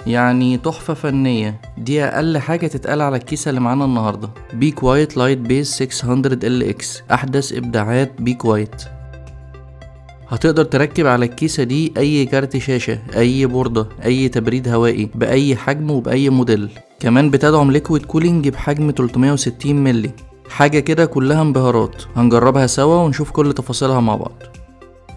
يعني تحفة فنية، دي أقل حاجة تتقال على الكيسة اللي معانا النهاردة. بي كوايت لايت بيز 600 ال اكس، أحدث إبداعات بي كوايت. هتقدر تركب على الكيسة دي أي كارت شاشة، أي بوردة، أي تبريد هوائي بأي حجم وبأي موديل. كمان بتدعم ليكويد كولينج بحجم 360 ملي. حاجة كده كلها انبهارات، هنجربها سوا ونشوف كل تفاصيلها مع بعض.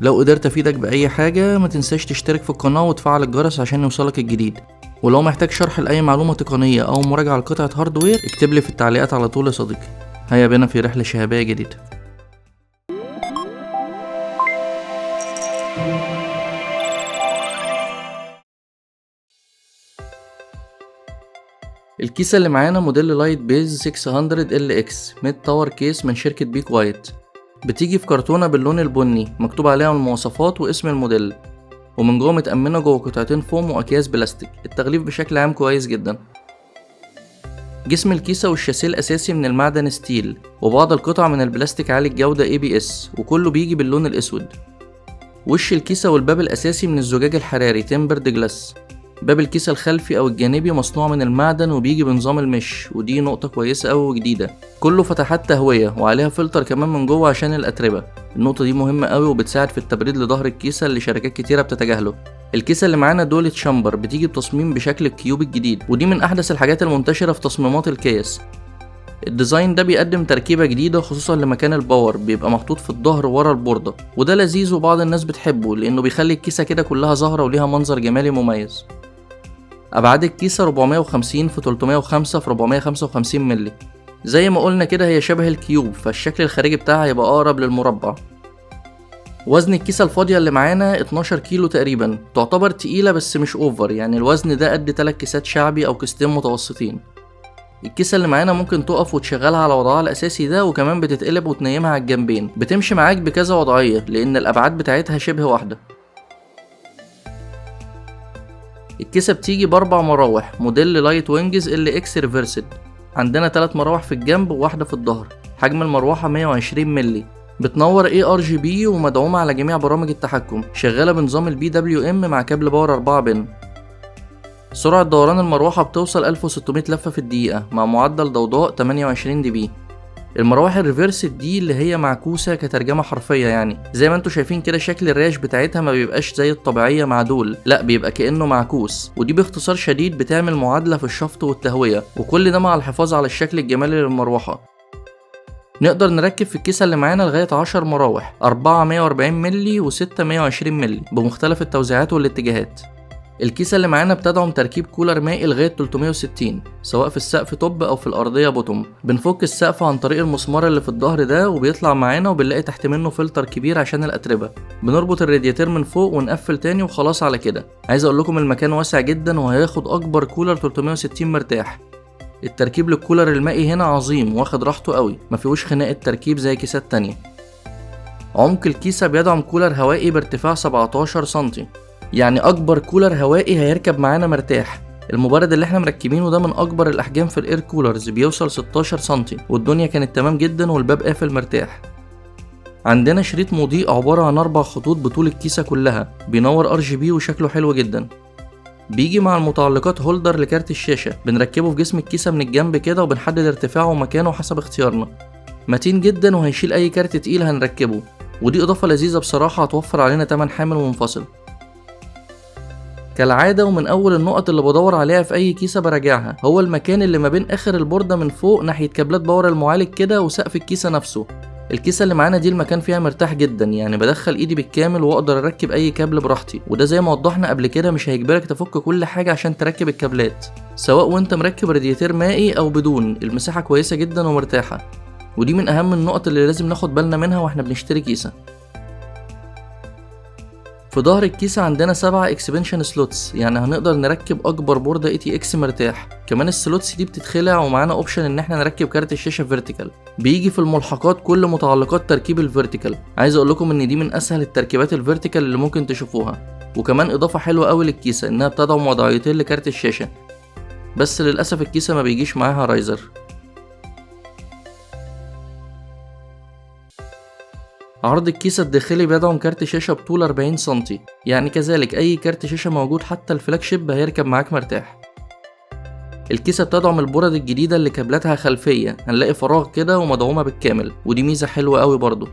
لو قدرت افيدك بأي حاجة ما تنساش تشترك في القناة وتفعل الجرس عشان يوصلك الجديد. ولو محتاج شرح لأي معلومة تقنية أو مراجعة لقطعة هاردوير اكتب لي في التعليقات على طول يا صديقي. هيا بنا في رحلة شهابية جديدة. الكيسة اللي معانا موديل لايت بيز 600 ال اكس ميد تاور كيس من شركة بي كوايت. بتيجي في كرتونة باللون البني مكتوب عليها المواصفات واسم الموديل، ومن جوه متأمنة جوه قطعتين فوم وأكياس بلاستيك. التغليف بشكل عام كويس جدا. جسم الكيسة والشاسيه الأساسي من المعدن ستيل، وبعض القطع من البلاستيك عالي الجودة ABS، وكله بيجي باللون الأسود. وش الكيسة والباب الأساسي من الزجاج الحراري تمبرد جلاس. باب الكيسة الخلفي أو الجانبي مصنوع من المعدن وبيجي بنظام المش، ودي نقطة كويسة أوي وجديدة. كله فتحات تهوية وعليها فلتر كمان من جوه عشان الأتربة. النقطة دي مهمة أوي وبتساعد في التبريد لظهر الكيسة اللي شركات كتيرة بتتجاهله. الكيسة اللي معانا دولة شامبر بتيجي بتصميم بشكل الكيوب الجديد، ودي من أحدث الحاجات المنتشرة في تصميمات الكيس. الديزاين ده بيقدم تركيبة جديدة خصوصا لمكان الباور، بيبقى محطوط في الظهر ورا البوردة، وده لذيذ وبعض الناس بتحبه لأنه بيخلي الكيسة كده كلها زهرة وليها منظر جمالي مميز. أبعاد الكيسة 450 في 305 في 455 مللي. زي ما قلنا كده هي شبه الكيوب، فالشكل الخارجي بتاعها يبقى أقرب للمربع. وزن الكيسة الفاضية اللي معانا 12 كيلو تقريبا، تعتبر تقيلة بس مش اوفر، يعني الوزن ده قد 3 كيسات شعبي أو كيستين متوسطين. الكيسة اللي معانا ممكن تقف وتشغلها على وضعها الأساسي ده، وكمان بتتقلب وتنيمها على الجنبين، بتمشي معاك بكذا وضعية لأن الأبعاد بتاعتها شبه واحدة. الكيسة بتيجي بأربع مراوح موديل لايت وينجز ال اكس ريفرسد. عندنا 3 مراوح في الجنب وواحدة في الظهر. حجم المروحة 120 ملي. بتنور ARGB ومدعومة على جميع برامج التحكم، شغالة بنظام ال PWM مع كابل باور 4 بن. سرعة دوران المروحة بتوصل 1600 لفة في الدقيقة مع معدل ضوضاء 28 دي بي. المراوح الريفرس دي اللي هي معكوسة كترجمة حرفية، يعني زي ما انتوا شايفين كده شكل الريش بتاعتها ما بيبقاش زي الطبيعية مع دول، لا بيبقى كأنه معكوس، ودي باختصار شديد بتعمل معادلة في الشفط والتهوية، وكل ده مع الحفاظ على الشكل الجمالي للمروحة. نقدر نركب في الكيسة اللي معانا لغاية 10 مراوح، 4 140 ملي و6 120 ملي بمختلف التوزيعات والاتجاهات. الكيسة اللي معانا بتدعم تركيب كولر مائي لغاية 360 سواء في السقف توب أو في الأرضية بوتوم. بنفك السقف عن طريق المسمار اللي في الظهر ده وبيطلع معانا، وبنلاقي تحت منه فلتر كبير عشان الأتربة. بنربط الرادياتير من فوق ونقفل تاني وخلاص على كده. عايز أقول لكم المكان واسع جدا وهياخد أكبر كولر 360 مرتاح. التركيب للكولر المائي هنا عظيم واخد راحته قوي، مفيهوش خناقة تركيب زي كيسات تانية. عمق الكيسة بيدعم كولر هوائي بارتفاع 17 سنتي، يعني اكبر كولر هوائي هيركب معانا مرتاح. المبرد اللي احنا مركبينه ده من اكبر الاحجام في الاير كولرز، بيوصل 16 سنتي، والدنيا كانت تمام جدا والباب قافل مرتاح. عندنا شريط مضيء عبارة عن 4 خطوط بطول الكيسة كلها، بينور RGB وشكله حلو جدا. بيجي مع المتعلقات هولدر لكارت الشاشة، بنركبه في جسم الكيسة من الجنب كده وبنحدد ارتفاعه ومكانه حسب اختيارنا. متين جدا وهيشيل اي كارت تقيل هنركبه، ودي اضافة لذيذة بصراحة هتوفر علينا تمن حامل منفصل. كالعادة ومن أول النقط اللي بدور عليها في أي كيسة براجعها هو المكان اللي ما بين آخر البوردة من فوق ناحية كابلات باور المعالج كده وسقف الكيسة نفسه. الكيسة اللي معانا دي المكان فيها مرتاح جدا، يعني بدخل ايدي بالكامل واقدر اركب اي كابل براحتي، وده زي ما وضحنا قبل كده مش هيجبرك تفك كل حاجة عشان تركب الكابلات، سواء وانت مركب رادياتير مائي او بدون. المساحة كويسة جدا ومرتاحة، ودي من اهم النقط اللي لازم ناخد بالنا منها واحنا بنشتري كيسة. في ظهر الكيسة عندنا 7 اكسبنشن سلوتس، يعني هنقدر نركب اكبر بوردة ATX مرتاح. كمان السلوتس دي بتتخلع ومعانا اوبشن ان احنا نركب كارت الشاشة فيرتيكال. بيجي في الملحقات كل متعلقات تركيب الفيرتيكال. عايز اقول لكم ان دي من اسهل التركيبات الفيرتيكال اللي ممكن تشوفوها. وكمان اضافة حلوة قوي للكيسة انها بتدعم وضعيتين لكارت الشاشة، بس للاسف الكيسة ما بيجيش معاها رايزر. عرض الكيسة الداخلي بيدعم كارت شاشة بطول 40 سنتي، يعني كذلك أي كارت شاشة موجود حتى الفلاج شيب هيركب معاك مرتاح. الكيسة بتدعم البورد الجديدة اللي كابلاتها خلفية، هنلاقي فراغ كده ومدعومة بالكامل، ودي ميزة حلوة قوي برضو.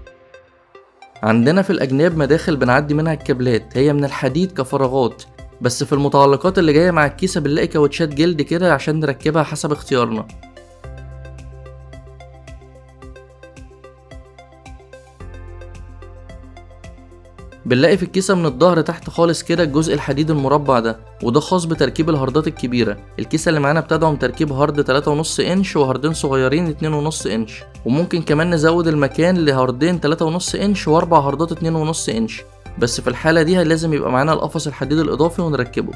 عندنا في الأجناب مداخل بنعدي منها الكابلات، هي من الحديد كفراغات، بس في المتعلقات اللي جاية مع الكيسة بنلاقي كاوتشات جلد كده عشان نركبها حسب اختيارنا. بنلاقي في الكيسة من الظهر تحت خالص كده الجزء الحديد المربع ده، وده خاص بتركيب الهاردات الكبيرة. الكيسة اللي معانا بتدعم تركيب هارد 3.5 انش وهاردين صغيرين 2.5 انش، وممكن كمان نزود المكان لهاردين 3.5 انش واربع هاردات 2.5 انش، بس في الحالة دي لازم يبقى معانا القفص الحديد الإضافي ونركبه.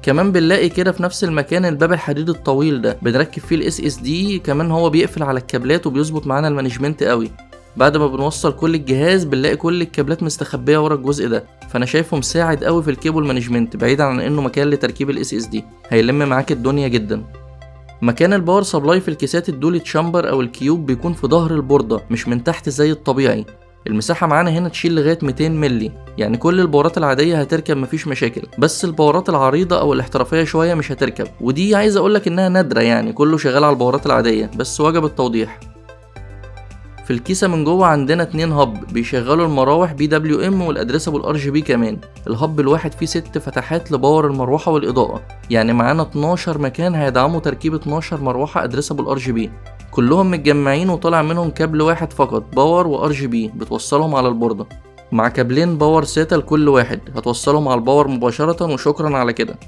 كمان بنلاقي كده في نفس المكان الباب الحديد الطويل ده بنركب فيه الاس اس دي، كمان هو بيقفل على الكابلات وبيظبط معانا المانجمنت قوي. بعد ما بنوصل كل الجهاز بنلاقي كل الكابلات مستخبيه ورا الجزء ده، فانا شايفه مساعد قوي في الكيبل مانجمنت بعيدا عن انه مكان لتركيب الاس اس دي، هيلم معاك الدنيا جدا. مكان الباور سبلاي في الكيسات الدولي تشامبر او الكيوب بيكون في ظهر البورده مش من تحت زي الطبيعي. المساحه معانا هنا تشيل لغايه 200 مللي، يعني كل الباورات العاديه هتركب مفيش مشاكل، بس الباورات العريضه او الاحترافيه شويه مش هتركب، ودي عايز اقولك انها نادره، يعني كله شغال على الباورات العاديه، بس وجب التوضيح. في الكيسة من جوه عندنا 2 هب بيشغلوا المراوح BWM والادريسبل RGB كمان. الهب الواحد فيه 6 فتحات لباور المروحة والإضاءة، يعني معانا 12 مكان هيدعموا تركيب 12 مروحة ادريسبل RGB، كلهم متجمعين وطالع منهم كابل واحد فقط باور وRGB بتوصلهم على البوردة، مع كابلين باور ساتا لكل واحد هتوصلهم على الباور مباشرة وشكرا على كده.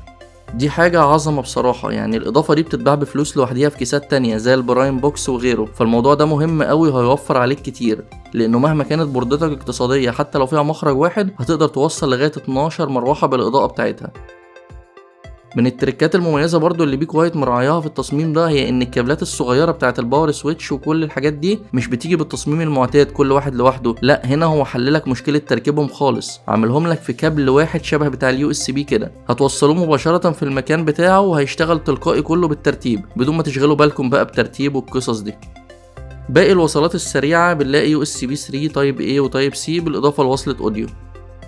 دي حاجة عظمة بصراحة، يعني الإضافة دي بتتباع بفلوس لوحديها في كيسات تانية زي البرايم بوكس وغيره، فالموضوع ده مهم قوي وهيوفر عليك كتير، لأنه مهما كانت بوردتك اقتصادية حتى لو فيها مخرج واحد هتقدر توصل لغاية 12 مروحة بالإضاءة بتاعتها. من التركات المميزة برضو اللي بيك وايت مراعياها في التصميم ده هي ان الكابلات الصغيرة بتاعة الباور سويتش وكل الحاجات دي مش بتيجي بالتصميم المعتاد كل واحد لوحده، لا هنا هو حللك مشكلة تركيبهم خالص، عاملهم لك في كابل واحد شبه بتاع اليو اس بي كده، هتوصلوه مباشرة في المكان بتاعه وهيشتغل تلقائي كله بالترتيب بدون ما تشغلوا بالكم بقى بترتيب والقصص دي. باقي الوصلات السريعة بنلاقي يو اس بي 3 تايب A وتايب C بالاضافة لوصلة اوديو.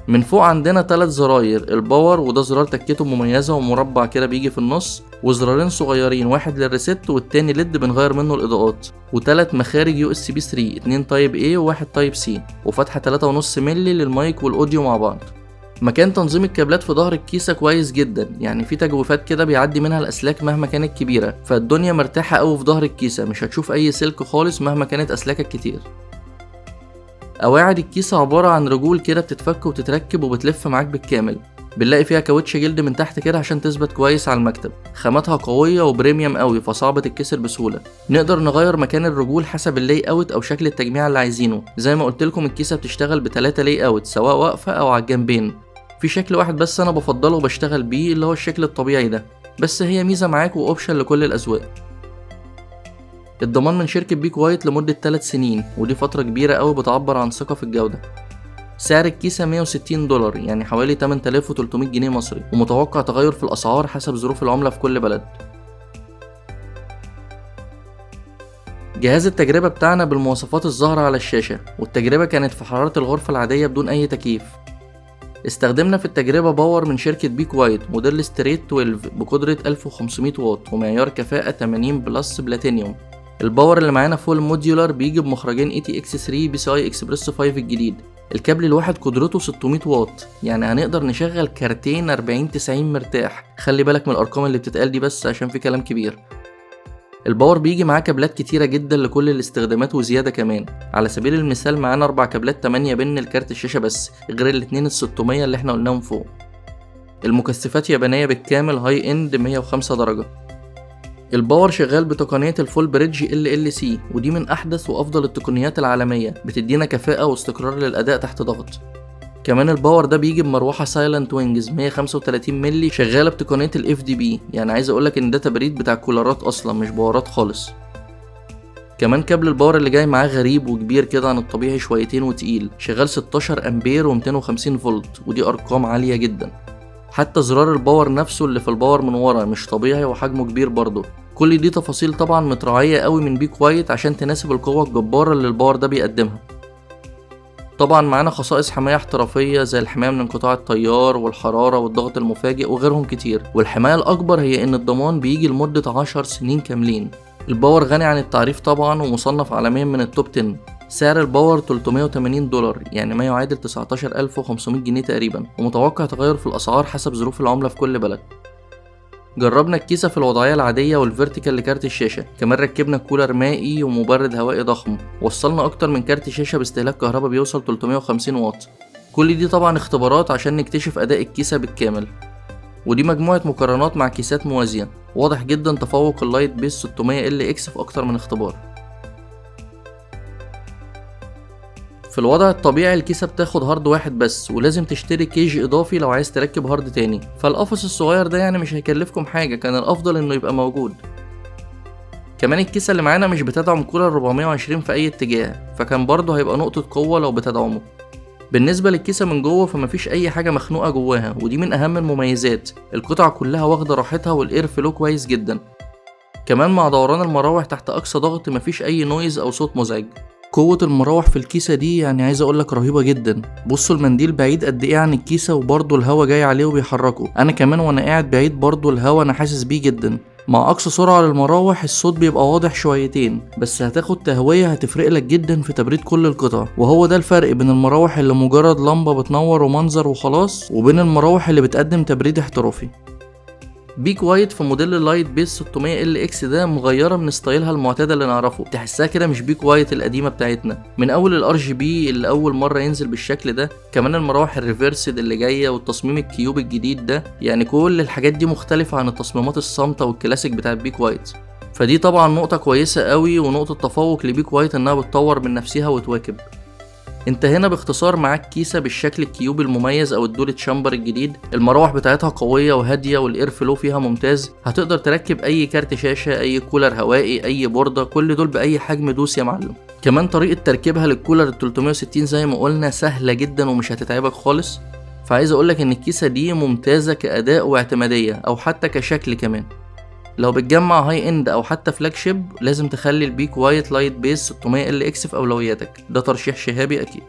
من فوق عندنا 3 زراير، الباور وده زرار تكته مميزة ومربع كده بيجي في النص، وزرارين صغيرين واحد للريست والتاني ليد بنغير منه الاضاءات، و3 مخارج يو اس بي 3 2 تايب A وواحد تايب C، وفتحة 3.5 مللي للمايك والاوديو مع بعض. مكان تنظيم الكابلات في ظهر الكيسة كويس جدا، يعني في تجويفات كده بيعدي منها الاسلاك مهما كانت كبيرة، فالدنيا مرتاحة قوي في ظهر الكيسة، مش هتشوف اي سلك خالص مهما كانت اسلاكك كتير. قواعد الكيسة عبارة عن رجول كده بتتفك وتتركب وبتلف معاك بالكامل، بنلاقي فيها كاوتش جلد من تحت كده عشان تثبت كويس على المكتب، خاماتها قوية وبريميوم قوي فصعبة تتكسر بسهولة. نقدر نغير مكان الرجول حسب اللاي اوت او شكل التجميع اللي عايزينه، زي ما قلت لكم الكيسة بتشتغل ب3 لاي اوت سواء واقفة او على الجنبين، في شكل واحد بس انا بفضله وبشتغل بيه اللي هو الشكل الطبيعي ده، بس هي ميزة معاك واوبشن لكل الاذواق. الضمان من شركة بيك وايت لمدة 3 سنين، ودي فترة كبيرة قوي بتعبر عن ثقة في الجودة. سعر الكيسة $160 يعني حوالي 8300 جنيه مصري، ومتوقع تغير في الأسعار حسب ظروف العملة في كل بلد. جهاز التجربة بتاعنا بالمواصفات الظاهرة على الشاشة، والتجربة كانت في حرارة الغرفة العادية بدون أي تكييف. استخدمنا في التجربة باور من شركة بيك وايت موديل ستريت 12 بقدرة 1500 واط ومعيار كفاءة 80 بلس بلاتينيوم. الباور اللي معانا فول موديولار بيجي بمخرجين ATX3 PCI Express 5 الجديد، الكابل الواحد قدرته 600 واط، يعني هنقدر نشغل كارتين 4090 مرتاح، خلي بالك من الارقام اللي بتتقال دي بس عشان في كلام كبير. الباور بيجي معاه كابلات كتيرة جدا لكل الاستخدامات وزيادة كمان، على سبيل المثال معانا 4 كابلات 8 بن لكارت الشاشة بس، غير الاتنين ال600 اللي احنا قلناهم فوق. المكثفات يابانية بالكامل هاي اند 105 درجة. الباور شغال بتقنية الفول بريدج LLC، ودي من أحدث وأفضل التقنيات العالمية، بتدينا كفاءة واستقرار للأداء تحت ضغط. كمان الباور ده بيجي بمروحة سايلنت وينجز 135 مللي شغالة بتقنية FDB، يعني عايز أقولك إن ده تبريد بتاع كولارات أصلا مش باورات خالص. كمان كابل الباور اللي جاي معاه غريب وكبير كده عن الطبيعي شويتين وتقيل، شغال 16 أمبير و250 فولت، ودي أرقام عالية جدا. حتى زرار الباور نفسه اللي في الباور من ورا مش طبيعي وحجمه كبير برضه، كل دي تفاصيل طبعا متراعية قوي من بي كوايت عشان تناسب القوة الجبارة اللي الباور ده بيقدمها. طبعا معانا خصائص حماية احترافية زي الحماية من انقطاع التيار والحرارة والضغط المفاجئ وغيرهم كتير، والحماية الأكبر هي إن الضمان بيجي لمدة 10 سنين كاملين. الباور غني عن التعريف طبعا ومصنف عالميا من التوب 10. سعر الباور $380 يعني ما يعادل 19500 جنيه تقريبا، ومتوقع تغير في الأسعار حسب ظروف العملة في كل بلد. جربنا الكيسة في الوضعية العادية والفيرتيكال لكارت الشاشة، كمان ركبنا كولر مائي ومبرد هوائي ضخم، وصلنا أكتر من كارت شاشة باستهلاك كهرباء بيوصل 350 واط. كل دي طبعا اختبارات عشان نكتشف أداء الكيسة بالكامل. ودي مجموعة مقارنات مع كيسات موازية، واضح جدا تفوق اللايت بيس 600 LX في أكتر من اختبار. في الوضع الطبيعي الكيسة بتاخد هارد واحد بس، ولازم تشتري كيج اضافي لو عايز تركب هارد تاني، فالقفص الصغير ده يعني مش هيكلفكم حاجة، كان الافضل انه يبقى موجود. كمان الكيسة اللي معانا مش بتدعم كولر 420 في اي اتجاه، فكان برضه هيبقى نقطة قوة لو بتدعمه. بالنسبة للكيسة من جوه فمفيش اي حاجة مخنوقة جواها، ودي من اهم المميزات. القطع كلها واخدة راحتها والاير فلو كويس جدا. كمان مع دوران المراوح تحت اقصى ضغط مفيش اي نويز او صوت مزعج. قوة المراوح في الكيسة دي يعني عايز اقولك رهيبة جدا. بصوا المنديل بعيد قد ايه عن الكيسة وبرضه الهوا جاي عليه وبيحركه، انا كمان وانا قاعد بعيد برضه الهوا انا حاسس بيه جدا. مع اقصى سرعة للمراوح الصوت بيبقى واضح شويتين، بس هتاخد تهوية هتفرقلك جدا في تبريد كل القطع، وهو ده الفرق بين المراوح اللي مجرد لمبة بتنور ومنظر وخلاص، وبين المراوح اللي بتقدم تبريد احترافي. بي كوايت في موديل اللايت بيس 600 LX ده مغيره من ستايلها المعتاده اللي نعرفه، تحسها كده مش بي كوايت القديمه بتاعتنا، من اول الار جي بي اللي اول مره ينزل بالشكل ده، كمان المراوح الريفرسد اللي جايه والتصميم الكيوب الجديد ده، يعني كل الحاجات دي مختلفه عن التصميمات الصامته والكلاسيك بتاعت بي كوايت. فدي طبعا نقطه كويسه قوي ونقطه تفوق لبي كوايت انها بتطور من نفسها وتواكب. انت هنا باختصار معاك كيسة بالشكل الكيوب المميز او الدولة شامبر الجديد. المراوح بتاعتها قوية وهادية والاير فلو فيها ممتاز، هتقدر تركب اي كارت شاشة، اي كولر هوائي، اي بوردة، كل دول باي حجم دوس يا معلم. كمان طريقة تركيبها للكولر ال 360 زي ما قلنا سهلة جدا ومش هتتعبك خالص. فعايز اقولك ان الكيسة دي ممتازة كأداء واعتمادية او حتى كشكل كمان. لو بتجمع هاي اند او حتى فلاج شيب لازم تخلي البي كوايت لايت بيس 600 LX في اولوياتك، ده ترشيح شهابي اكيد.